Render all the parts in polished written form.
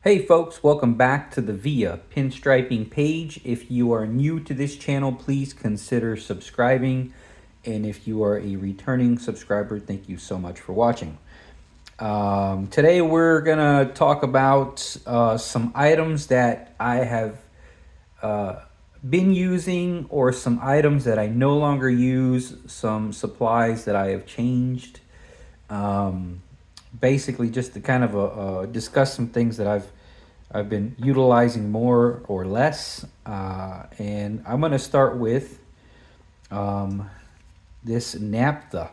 Hey folks, welcome back to the Via Pinstriping page. If you are new to this channel, please consider subscribing. And if you are a returning subscriber, thank you so much for watching. Today we're gonna talk about some items that I have been using, or some items that I no longer use, some supplies that I have changed. Um, Basically just to kind of discuss some things that I've been utilizing more or less, and I'm gonna start with um, this naphtha.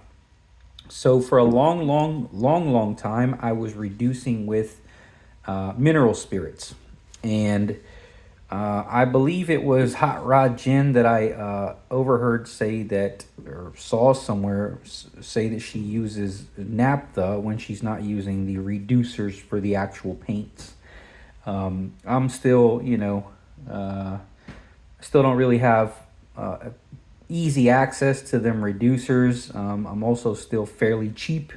So for a long time, I was reducing with mineral spirits, and I believe it was Hot Rod Jen that I overheard say that, or saw somewhere say that she uses naphtha when she's not using the reducers for the actual paints. I'm still, still don't really have easy access to them reducers. I'm also still fairly cheap,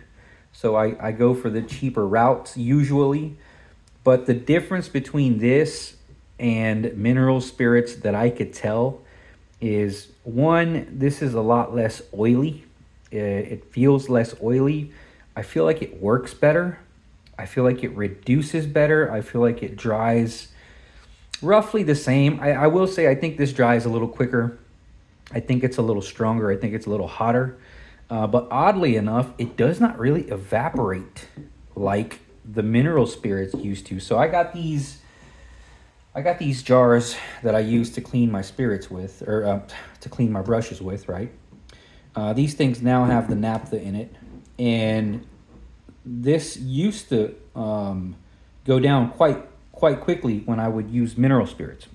so I go for the cheaper routes usually. But the difference between this and mineral spirits that I could tell is, one, this is a lot less oily. It feels less oily. I feel like it works better. I feel like it reduces better. I feel like it dries roughly the same. I will say I think this dries a little quicker. I think it's a little stronger. I think it's a little hotter. But oddly enough, it does not really evaporate like the mineral spirits used to. So I got these jars that I use to clean my spirits with, or to clean my brushes with, right? These things now have the naphtha in it, and this used to go down quite quickly when I would use mineral spirits.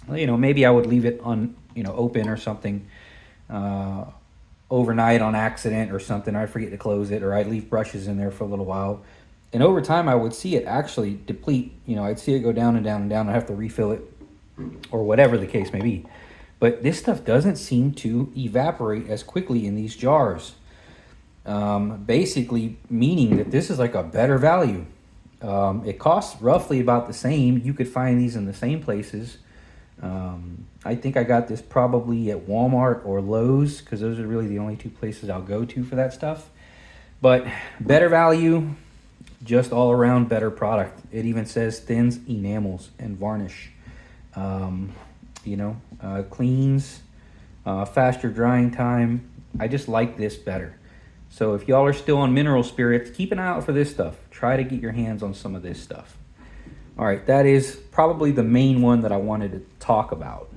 Maybe I would leave it on, open or something, overnight on accident or something. I'd forget to close it, or I'd leave brushes in there for a little while. And over time, I would see it actually deplete. I'd see it go down and down and down. I'd have to refill it, or whatever the case may be. But this stuff doesn't seem to evaporate as quickly in these jars. Basically meaning that this is like a better value. It costs roughly about the same. You could find these in the same places. I think I got this probably at Walmart or Lowe's, because those are really the only two places I'll go to for that stuff. But better value, just all around better product. It even says thins enamels and varnish. Cleans, faster drying time. I just like this better. So if y'all are still on mineral spirits, keep an eye out for this stuff. Try to get your hands on some of this stuff. All right, that is probably the main one that I wanted to talk about.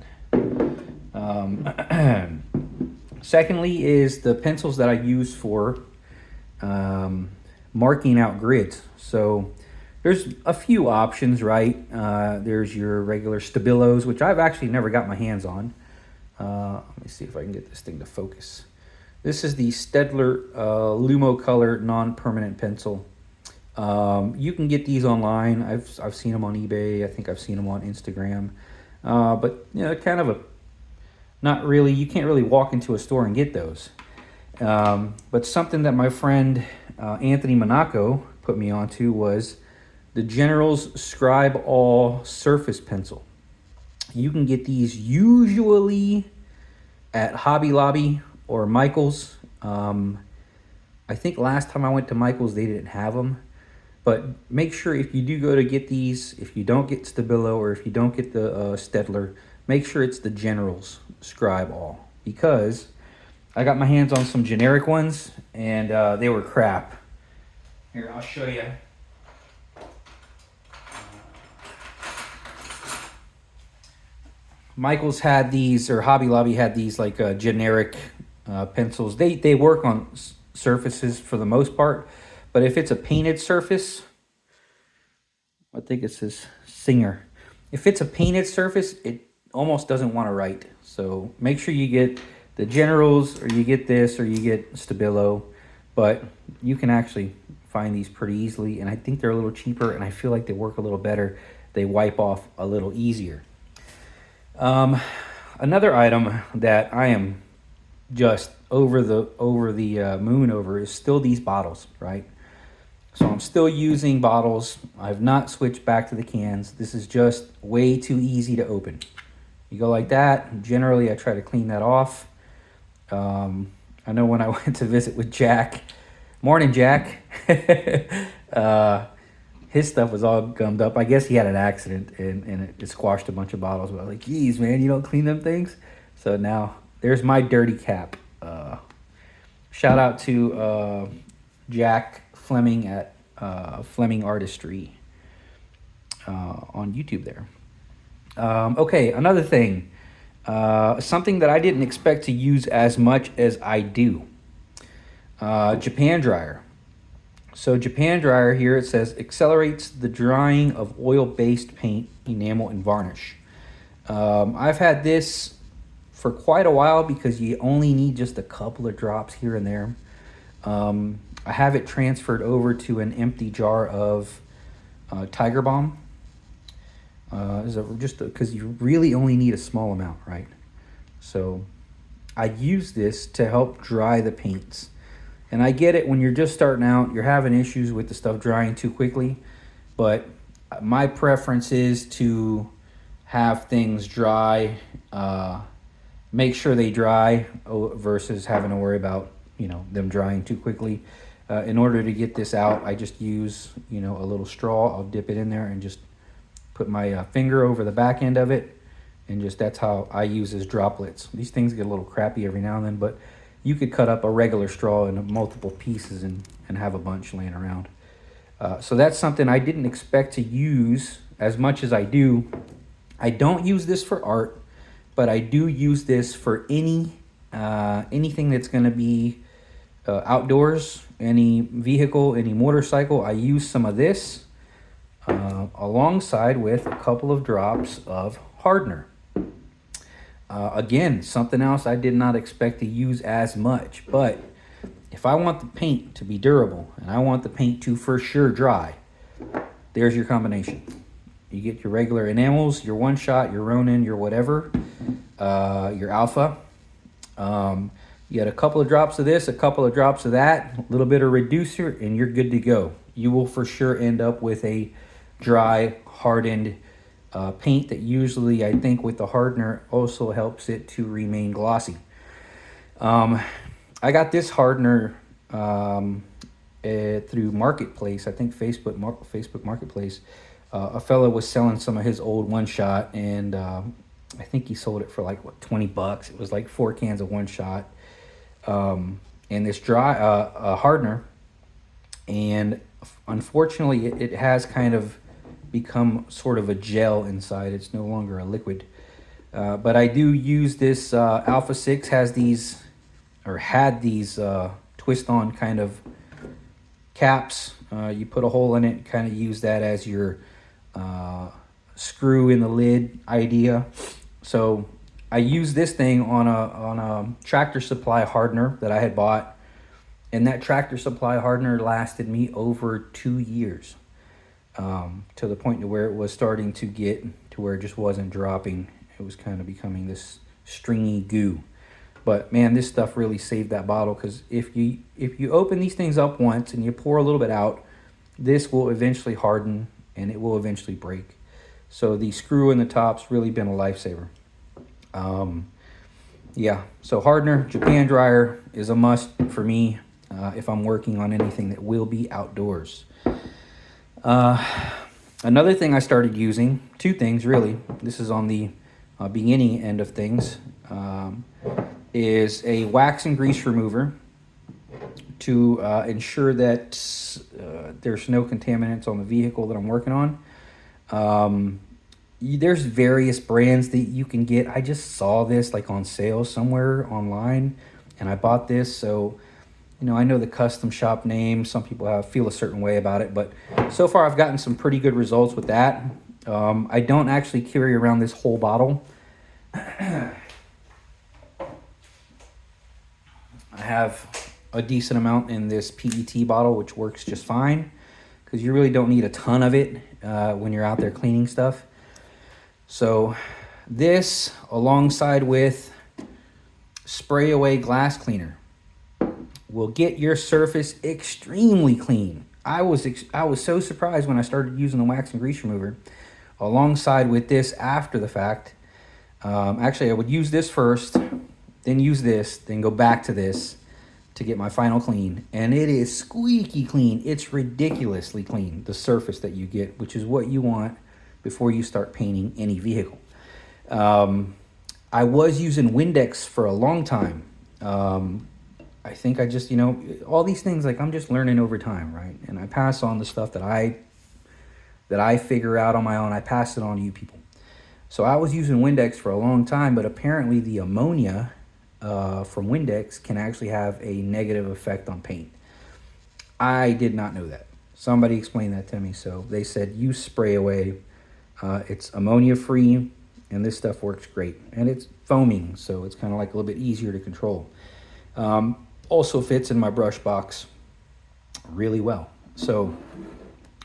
Secondly is the pencils that I use for marking out grids. So there's a few options, right? There's your regular Stabilos, which I've actually never got my hands on. Let me see if I can get this thing to focus. This is the Staedtler Lumo Color non-permanent pencil. You can get these online. I've seen them on eBay. I think I've seen them on Instagram. But kind of not really. You can't really walk into a store and get those. But something that my friend Anthony Monaco put me onto was the General's Scribe All Surface Pencil. You can get these usually at Hobby Lobby or Michael's. I think last time I went to Michael's, they didn't have them. But make sure if you do go to get these, if you don't get Stabilo or if you don't get the Staedtler, make sure it's the General's Scribe All. Because I got my hands on some generic ones, and they were crap. Here, I'll show you. Michael's had these, or Hobby Lobby had these, like generic pencils. They work on surfaces for the most part, but if it's a painted surface, I think it says Singer. If it's a painted surface, it almost doesn't want to write. So make sure you get the Generals, or you get this, or you get Stabilo. But you can actually find these pretty easily, and I think they're a little cheaper, and I feel like they work a little better. They wipe off a little easier. Another item that I am just over the moon over is still these bottles, right? So I'm still using bottles. I've not switched back to the cans. This is just way too easy to open. You go like that. Generally, I try to clean that off. I know when I went to visit with Jack, morning Jack, his stuff was all gummed up. I guess he had an accident and it squashed a bunch of bottles. But I was like, geez, man, you don't clean them things? So now there's my dirty cap. Shout out to Jack Fleming at Fleming Artistry on YouTube there. Okay, another thing. Something that I didn't expect to use as much as I do. Japan dryer. So Japan dryer here, it says, accelerates the drying of oil-based paint, enamel, and varnish. I've had this for quite a while because you only need just a couple of drops here and there. I have it transferred over to an empty jar of Tiger Balm. Just because you really only need a small amount, right? So I use this to help dry the paints. And I get it when you're just starting out, you're having issues with the stuff drying too quickly. But my preference is to have things dry, make sure they dry versus having to worry about, them drying too quickly. In order to get this out, I just use, a little straw. I'll dip it in there and just put my finger over the back end of it. And that's how I use as droplets. These things get a little crappy every now and then, but you could cut up a regular straw into multiple pieces and have a bunch laying around. So that's something I didn't expect to use as much as I do. I don't use this for art, but I do use this for anything that's going to be outdoors, any vehicle, any motorcycle. I use some of this alongside with a couple of drops of hardener. Again, something else I did not expect to use as much, but if I want the paint to be durable and I want the paint to for sure dry, there's your combination. You get your regular enamels, your one shot, your Ronin, your whatever, your alpha. You get a couple of drops of this, a couple of drops of that, a little bit of reducer, and you're good to go. You will for sure end up with a dry, hardened paint that usually, I think, with the hardener also helps it to remain glossy. I got this hardener through Marketplace. I think Facebook Marketplace. A fellow was selling some of his old one shot, and I think he sold it for like $20. It was like 4 cans of one shot, and this dry hardener. And unfortunately, it has kind of become sort of a gel inside. It's no longer a liquid. But I do use this Alpha 6 had these twist on kind of caps. You put a hole in it, kind of use that as your screw in the lid idea. So I used this thing on a Tractor Supply hardener that I had bought, and that Tractor Supply hardener lasted me over 2 years. To the point to where it was starting to get to where it just wasn't dropping. It was kind of becoming this stringy goo. But man, this stuff really saved that bottle, because if you open these things up once and you pour a little bit out, this will eventually harden and it will eventually break. So the screw in the top's really been a lifesaver. Yeah, so hardener, Japan dryer is a must for me if I'm working on anything that will be outdoors. Another thing I started using, 2 things really, this is on the beginning end of things, is a wax and grease remover to ensure that there's no contaminants on the vehicle that I'm working on. There's various brands that you can get. I just saw this like on sale somewhere online, and I bought this. So, I know the custom shop name. Some people feel a certain way about it, but so far I've gotten some pretty good results with that. I don't actually carry around this whole bottle. I have a decent amount in this PET bottle, which works just fine, because you really don't need a ton of it when you're out there cleaning stuff. So this, alongside with spray away glass cleaner, will get your surface extremely clean. I was so surprised when I started using the wax and grease remover alongside with this after the fact. Actually, I would use this first, then use this, then go back to this to get my final clean. And it is squeaky clean. It's ridiculously clean, the surface that you get, which is what you want before you start painting any vehicle. I was using Windex for a long time. I think I just, all these things, like, I'm just learning over time, right? And I pass on the stuff that I figure out on my own. I pass it on to you people. So I was using Windex for a long time, but apparently the ammonia from Windex can actually have a negative effect on paint. I did not know that. Somebody explained that to me. So they said, use spray away. It's ammonia free, and this stuff works great. And it's foaming, so it's kind of like a little bit easier to control. Also fits in my brush box really well. So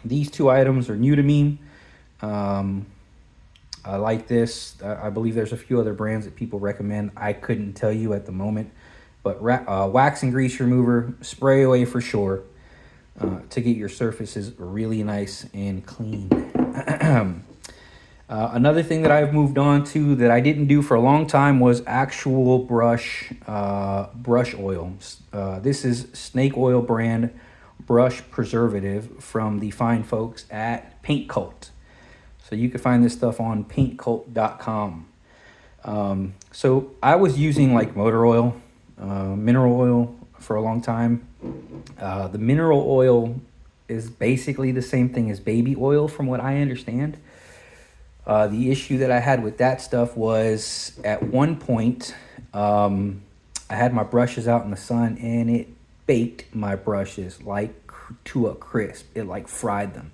these two items are new to me. I like this. I believe there's a few other brands that people recommend. I couldn't tell you at the moment. But wax and grease remover, spray away for sure, to get your surfaces really nice and clean. Another thing that I've moved on to that I didn't do for a long time was actual brush oil. This is Snake Oil brand brush preservative from the fine folks at Paint Cult. So you can find this stuff on paintcult.com. So I was using like motor oil, mineral oil for a long time. The mineral oil is basically the same thing as baby oil from what I understand. The issue that I had with that stuff was at one point, I had my brushes out in the sun and it baked my brushes like to a crisp. It like fried them.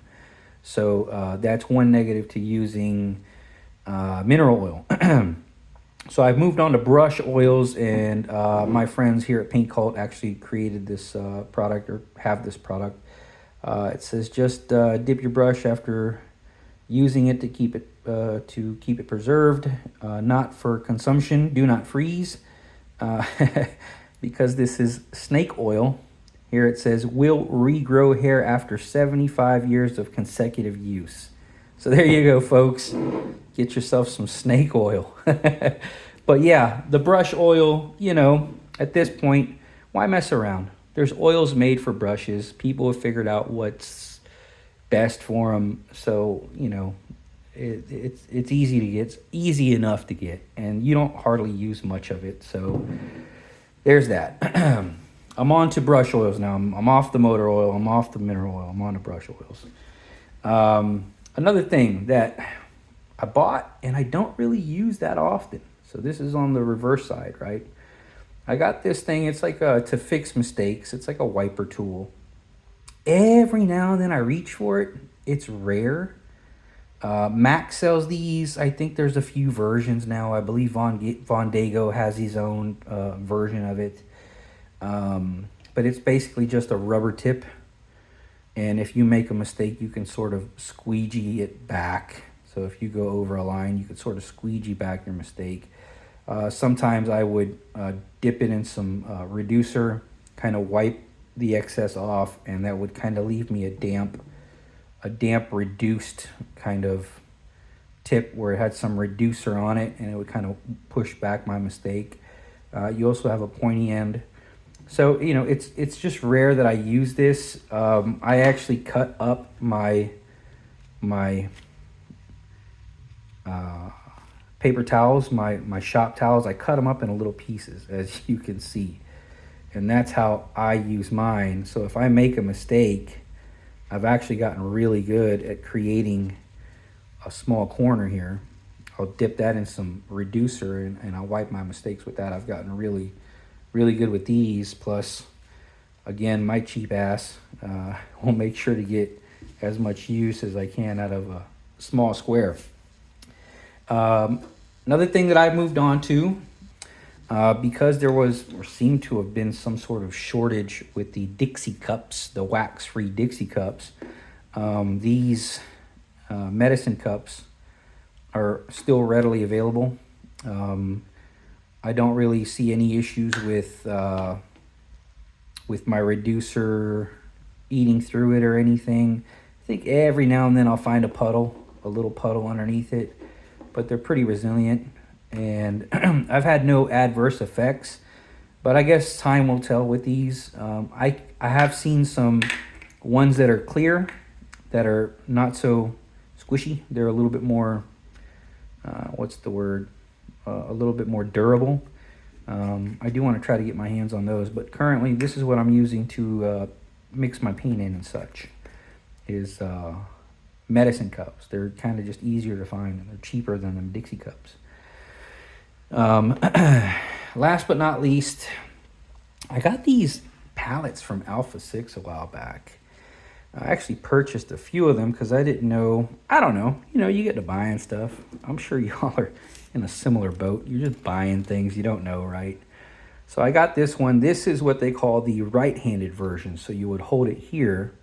So that's one negative to using mineral oil. So I've moved on to brush oils, and my friends here at Paint Cult actually created this product, or have this product. It says just dip your brush after using it to keep it preserved, not for consumption. Do not freeze, because this is snake oil. Here it says, will regrow hair after 75 years of consecutive use. So there you go, folks. Get yourself some snake oil. But yeah, the brush oil, at this point, why mess around? There's oils made for brushes. People have figured out what's best for them. So, it's easy to get. It's easy enough to get. And you don't hardly use much of it. So there's that. I'm on to brush oils now. I'm off the motor oil. I'm off the mineral oil. I'm on to brush oils. Another thing that I bought and I don't really use that often. So this is on the reverse side, right? I got this thing. It's like to fix mistakes. It's like a wiper tool. Every now and then I reach for it. It's rare. Mac sells these. I think there's a few versions now. I believe Von Dago has his own version of it. But it's basically just a rubber tip, and if you make a mistake you can sort of squeegee it back. So if you go over a line, you can sort of squeegee back your mistake. Sometimes I would dip it in some reducer, kind of wipe the excess off, and that would kind of leave me a damp reduced kind of tip where it had some reducer on it, and it would kind of push back my mistake. You also have a pointy end. So, it's just rare that I use this. I actually cut up my paper towels, my shop towels. I cut them up into little pieces, as you can see. And that's how I use mine. So if I make a mistake, I've actually gotten really good at creating a small corner here. I'll dip that in some reducer and I'll wipe my mistakes with that. I've gotten really good with these. Plus, again, my cheap ass will make sure to get as much use as I can out of a small square. Another thing that I've moved on to, because there was or seemed to have been some sort of shortage with the Dixie cups, the wax-free Dixie cups. These medicine cups are still readily available. I don't really see any issues with my reducer eating through it or anything. I think every now and then I'll find a little puddle underneath it, but they're pretty resilient. And I've had no adverse effects, but I guess time will tell with these. I have seen some ones that are clear that are not so squishy. They're a little bit more, what's the word? A little bit more durable. I do want to try to get my hands on those, but currently this is what I'm using to mix my paint in and such, is medicine cups. They're kind of just easier to find, and they're cheaper than them Dixie cups. Last but not least, I got these palettes from Alpha 6 a while back. I actually purchased a few of them because I didn't know, I don't know, you get to buying stuff. I'm sure y'all are in a similar boat. You're just buying things you don't know, right? So I got this one. This is what they call the right-handed version. So you would hold it here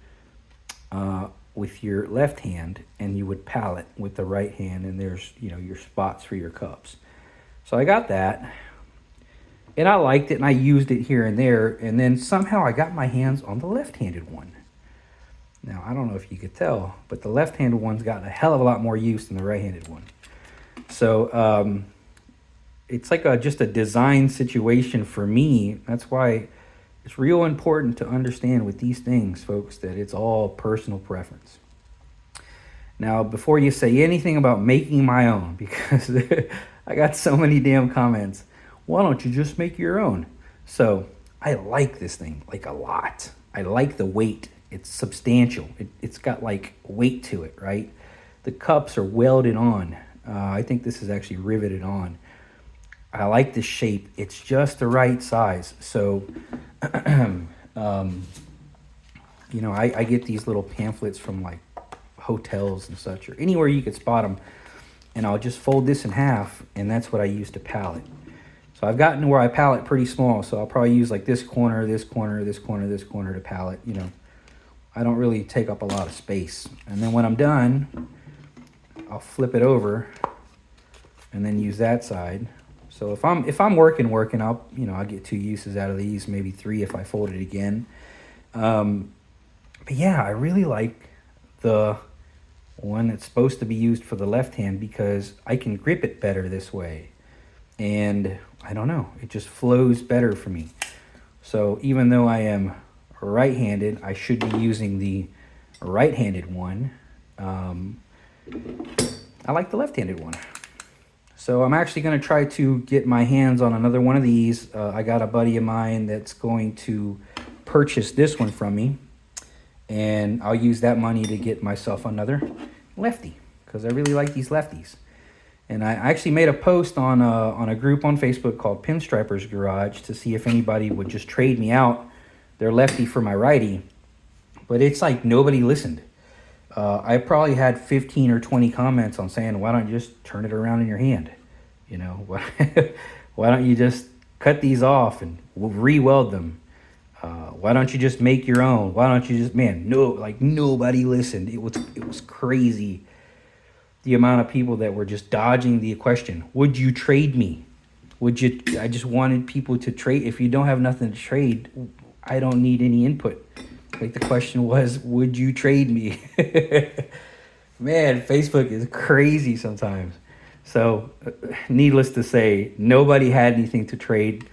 with your left hand, and you would palette with the right hand, and there's, your spots for your cups. So I got that, and I liked it, and I used it here and there, and then somehow I got my hands on the left-handed one. Now, I don't know if you could tell, but the left-handed one's gotten a hell of a lot more use than the right-handed one. So it's like just a design situation for me. That's why it's real important to understand with these things, folks, that it's all personal preference. Now, before you say anything about making my own, because I got so many damn comments, why don't you just make your own? So I like this thing, like, a lot. I like the weight. It's substantial. It's got like weight to it, right? The cups are welded on. I think this is actually riveted on. I like the shape. It's just the right size. So, I get these little pamphlets from like hotels and such, or anywhere you could spot them, and I'll just fold this in half, and that's what I use to palette. So I've gotten to where I palette pretty small, so I'll probably use like this corner, this corner, this corner, this corner to palette. I don't really take up a lot of space. And then when I'm done, I'll flip it over and then use that side. So if I'm working, I'll get 2 uses out of these, maybe 3 if I fold it again. But yeah, I really like the one that's supposed to be used for the left hand because I can grip it better this way. And I don't know, it just flows better for me. So even though I am right-handed, I should be using the right-handed one. I like the left-handed one. So I'm actually going to try to get my hands on another one of these. I got a buddy of mine that's going to purchase this one from me, and I'll use that money to get myself another lefty because I really like these lefties. And I actually made a post on a group on Facebook called Pinstripers Garage to see if anybody would just trade me out their lefty for my righty, but it's like nobody listened. I probably had 15 or 20 comments on saying, why don't you just turn it around in your hand? Why don't you just cut these off and re-weld them? Why don't you just make your own? Why don't you just, nobody listened. It was crazy. The amount of people that were just dodging the question. Would you trade me? I just wanted people to trade. If you don't have nothing to trade, I don't need any input. Like the question was, would you trade me? Man, Facebook is crazy sometimes. So needless to say, nobody had anything to trade.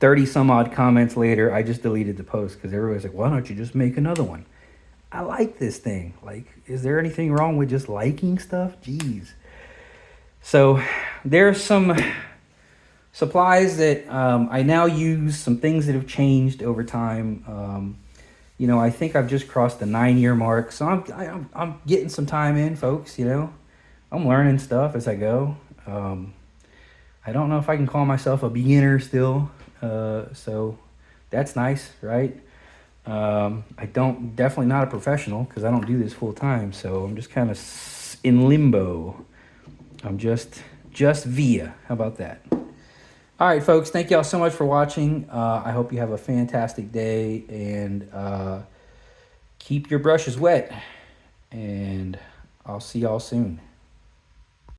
30 some odd comments later, I just deleted the post because everybody's like, why don't you just make another one? I like this thing. Like, is there anything wrong with just liking stuff? Jeez. So there's some supplies that I now use, some things that have changed over time. I think I've just crossed the 9-year mark, so I'm getting some time in, folks. I'm learning stuff as I go. I don't know if I can call myself a beginner still, so that's nice, right? Definitely not a professional because I don't do this full time, so I'm just kind of in limbo. I'm just via. How about that? All right, folks, thank y'all so much for watching. I hope you have a fantastic day, and keep your brushes wet, and I'll see y'all soon.